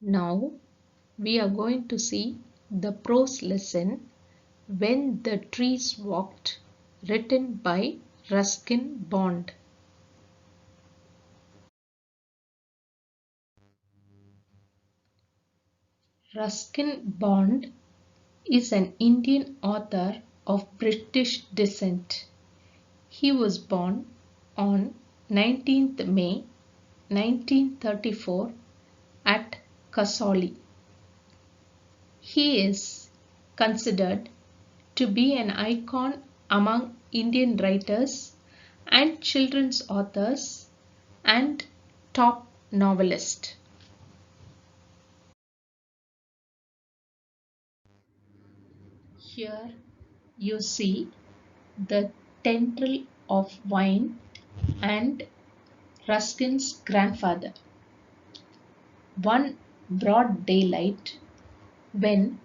Now we are going to see the prose lesson When the Trees Walked, written by Ruskin Bond. Ruskin Bond is an Indian author of British descent. He was born on 19th May 1934 at Kasauli. He is considered to be an icon among Indian writers and children's authors and top novelist. Here you see the tendril of vine and Ruskin's grandfather. One broad daylight, when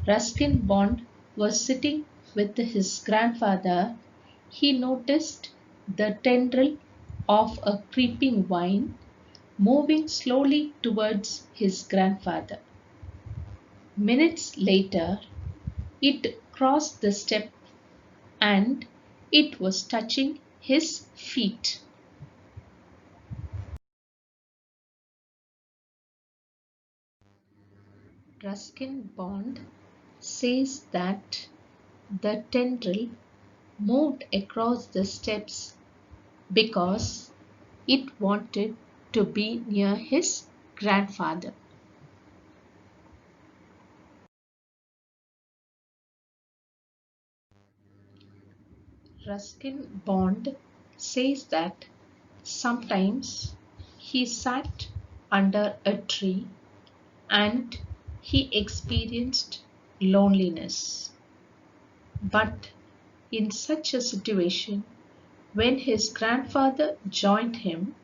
Ruskin Bond was sitting with his grandfather, he noticed the tendril of a creeping vine moving slowly towards his grandfather. Minutes later, it crossed the step and it was touching his feet. Ruskin Bond says that the tendril moved across the steps because it wanted to be near his grandfather. Ruskin Bond says that sometimes he sat under a tree and he experienced loneliness. But in such a situation, when his grandfather joined him,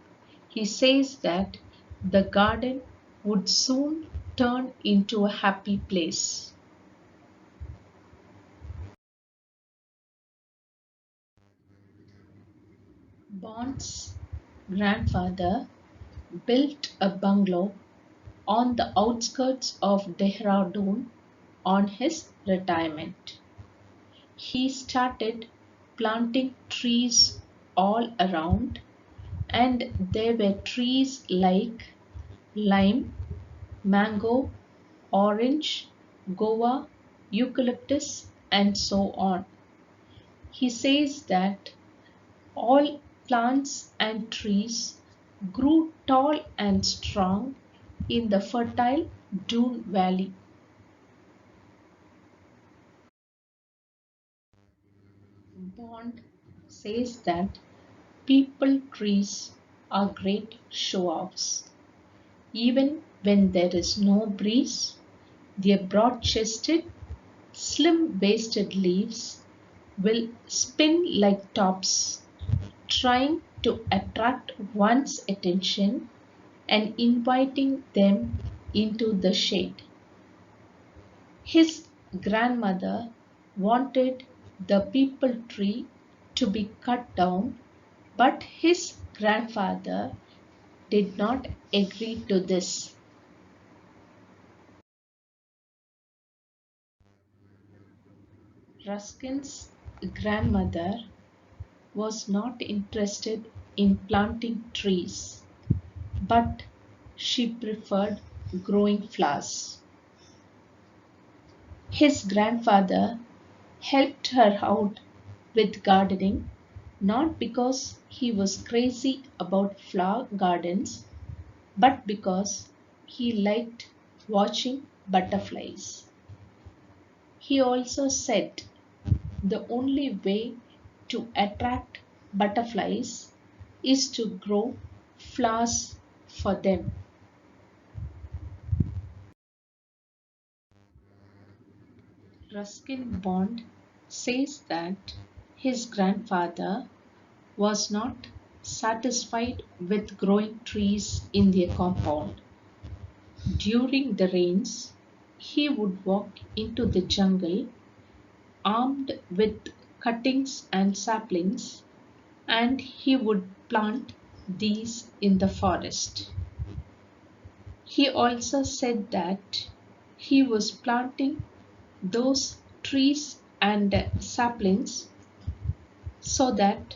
he says that the garden would soon turn into a happy place. Bond's grandfather built a bungalow on the outskirts of Dehradun on his retirement. He started planting trees all around, and there were trees like lime, mango, orange, guava, eucalyptus, and so on. He says that all plants and trees grew tall and strong in the fertile Doon Valley. Bond says that people trees are great show-offs. Even when there is no breeze, their broad-chested, slim-waisted leaves will spin like tops, trying to attract one's attention and inviting them into the shade. His grandmother wanted the peepal tree to be cut down, but his grandfather did not agree to this. Ruskin's grandmother was not interested in planting trees, but she preferred growing flowers. His grandfather helped her out with gardening, not because he was crazy about flower gardens, but because he liked watching butterflies. He also said the only way to attract butterflies is to grow flowers for them. Ruskin Bond says that his grandfather was not satisfied with growing trees in their compound. During the rains, he would walk into the jungle armed with cuttings and saplings, and he would plant these in the forest. He also said that he was planting those trees and saplings so that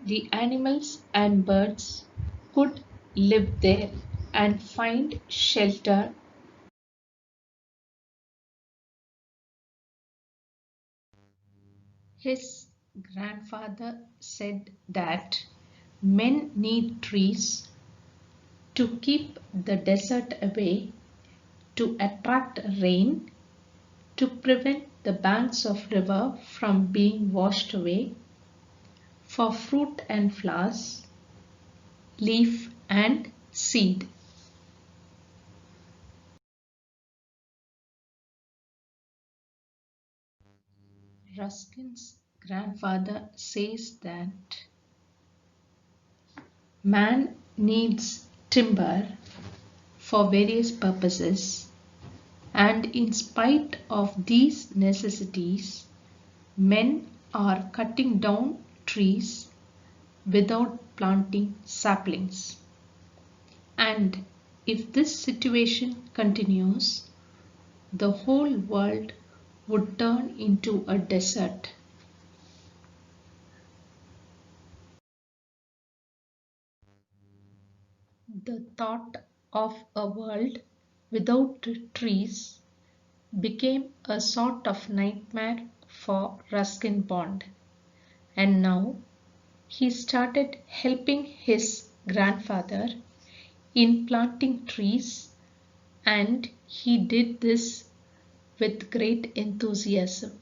the animals and birds could live there and find shelter. His grandfather said that men need trees to keep the desert away, to attract rain, to prevent the banks of river from being washed away, for fruit and flowers, leaf and seed. Ruskin's grandfather says that man needs timber for various purposes, and in spite of these necessities, men are cutting down trees without planting saplings. And if this situation continues, the whole world would turn into a desert. The thought of a world without trees became a sort of nightmare for Ruskin Bond, and now he started helping his grandfather in planting trees, and he did this with great enthusiasm.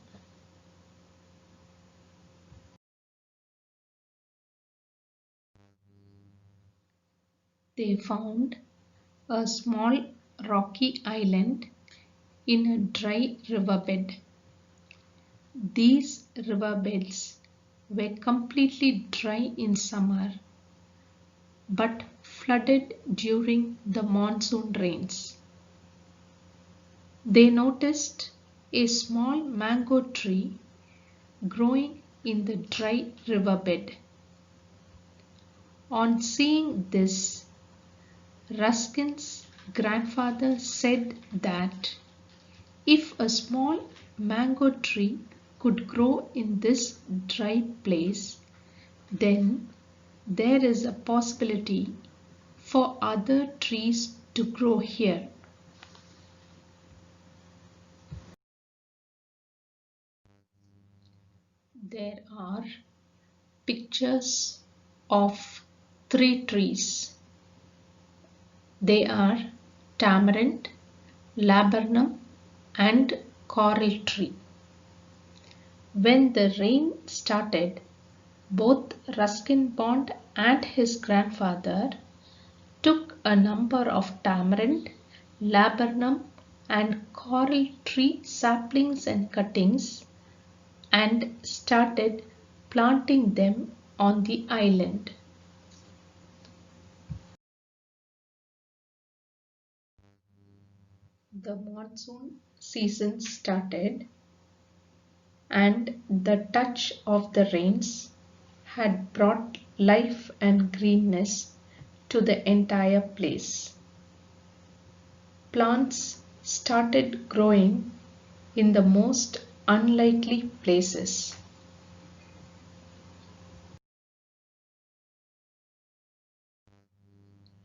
They found a small rocky island in a dry riverbed. These riverbeds were completely dry in summer but flooded during the monsoon rains. They noticed a small mango tree growing in the dry riverbed. On seeing this, Ruskin's grandfather said that if a small mango tree could grow in this dry place, then there is a possibility for other trees to grow here. There are pictures of three trees. They are tamarind, laburnum, and coral tree. When the rain started, both Ruskin Bond and his grandfather took a number of tamarind, laburnum, and coral tree saplings and cuttings and started planting them on the island. The monsoon season started, and the touch of the rains had brought life and greenness to the entire place. Plants started growing in the most unlikely places.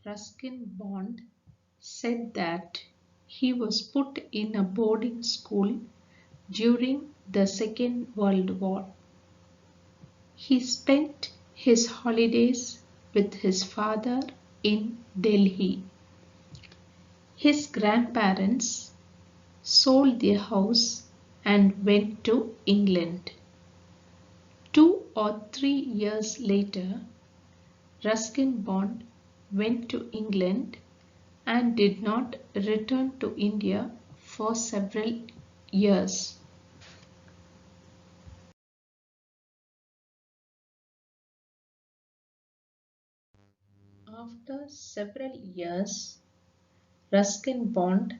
Ruskin Bond said that he was put in a boarding school during the Second World War. He spent his holidays with his father in Delhi. His grandparents sold their house and went to England. 2 or 3 years later, Ruskin Bond went to England and did not return to India for several years. After several years, Ruskin Bond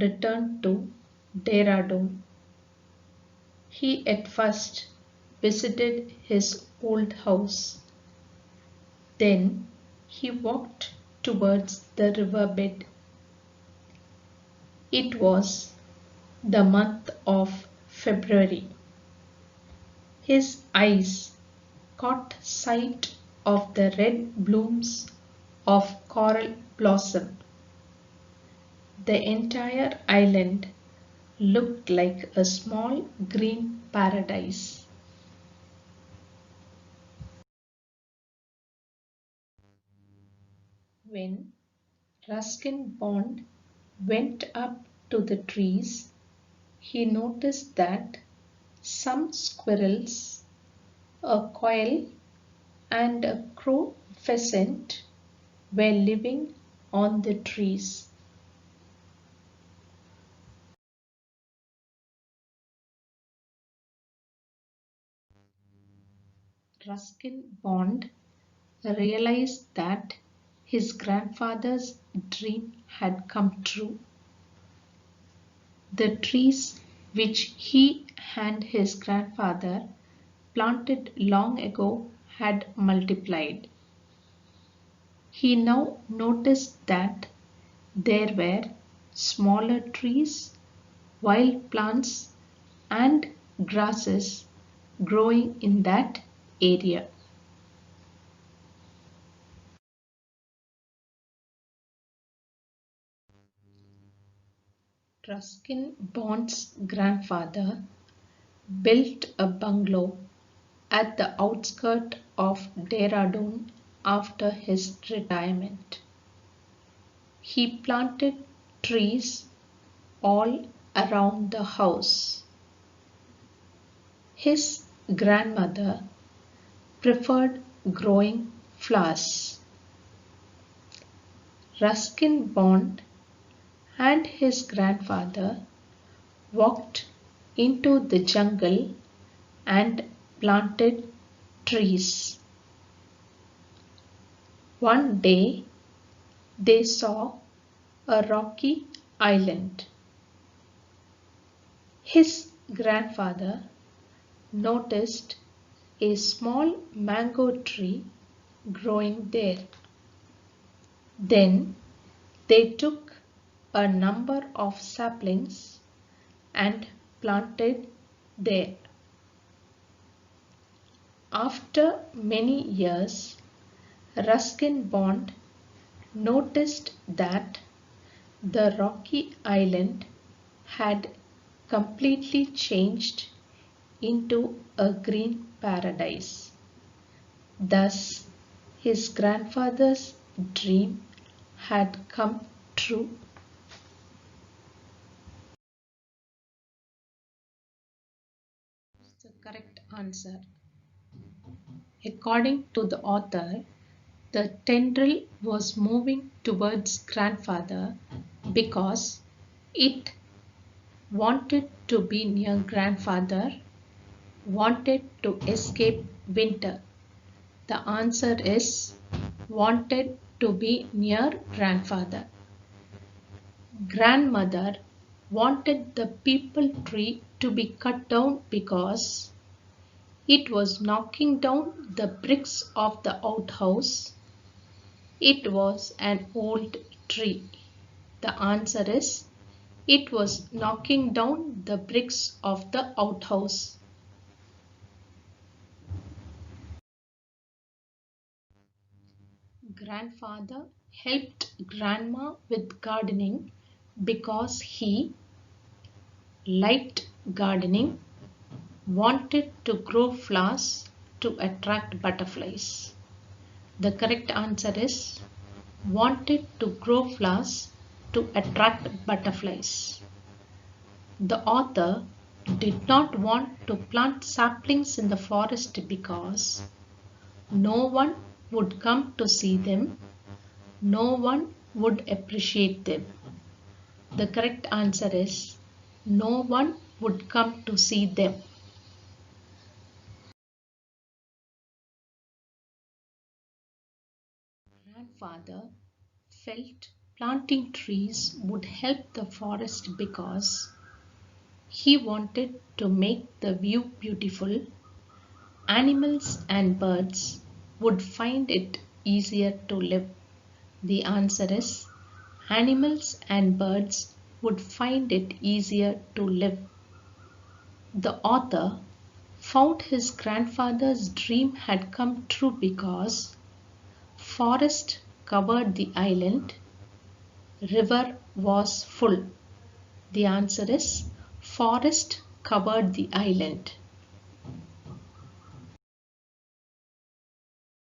returned to Dehradun. He at first visited his old house. Then he walked towards the riverbed. It was the month of February. His eyes caught sight of the red blooms of coral blossom. The entire island looked like a small green paradise. When Ruskin Bond went up to the trees, he noticed that some squirrels, a quail, and a crow pheasant were living on the trees. Ruskin Bond realized that his grandfather's dream had come true. The trees which he and his grandfather planted long ago had multiplied. He now noticed that there were smaller trees, wild plants, and grasses growing in that area. Ruskin Bond's grandfather built a bungalow at the outskirts of Dehradun after his retirement. He planted trees all around the house. His grandmother preferred growing flowers. Ruskin Bond and his grandfather walked into the jungle and planted trees. One day they saw a rocky island. His grandfather noticed a small mango tree growing there. Then they took a number of saplings and planted there. After many years, Ruskin Bond noticed that the rocky island had completely changed into a green paradise. Thus, his grandfather's dream had come true. The correct answer. According to the author, the tendril was moving towards grandfather because it wanted to be near grandfather, wanted to escape winter. The answer is wanted to be near grandfather. Grandmother wanted the peepal tree to be cut down because it was knocking down the bricks of the outhouse. It was an old tree. The answer is it was knocking down the bricks of the outhouse. Grandfather helped grandma with gardening because he liked gardening, wanted to grow flowers to attract butterflies. The correct answer is wanted to grow flowers to attract butterflies. The author did not want to plant saplings in the forest because no one would come to see them, no one would appreciate them. The correct answer is no one would come to see them. Grandfather felt planting trees would help the forest because he wanted to make the view beautiful. Animals and birds would find it easier to live. The answer is animals and birds would find it easier to live. The author found his grandfather's dream had come true because forest covered the island, river was full. The answer is forest covered the island.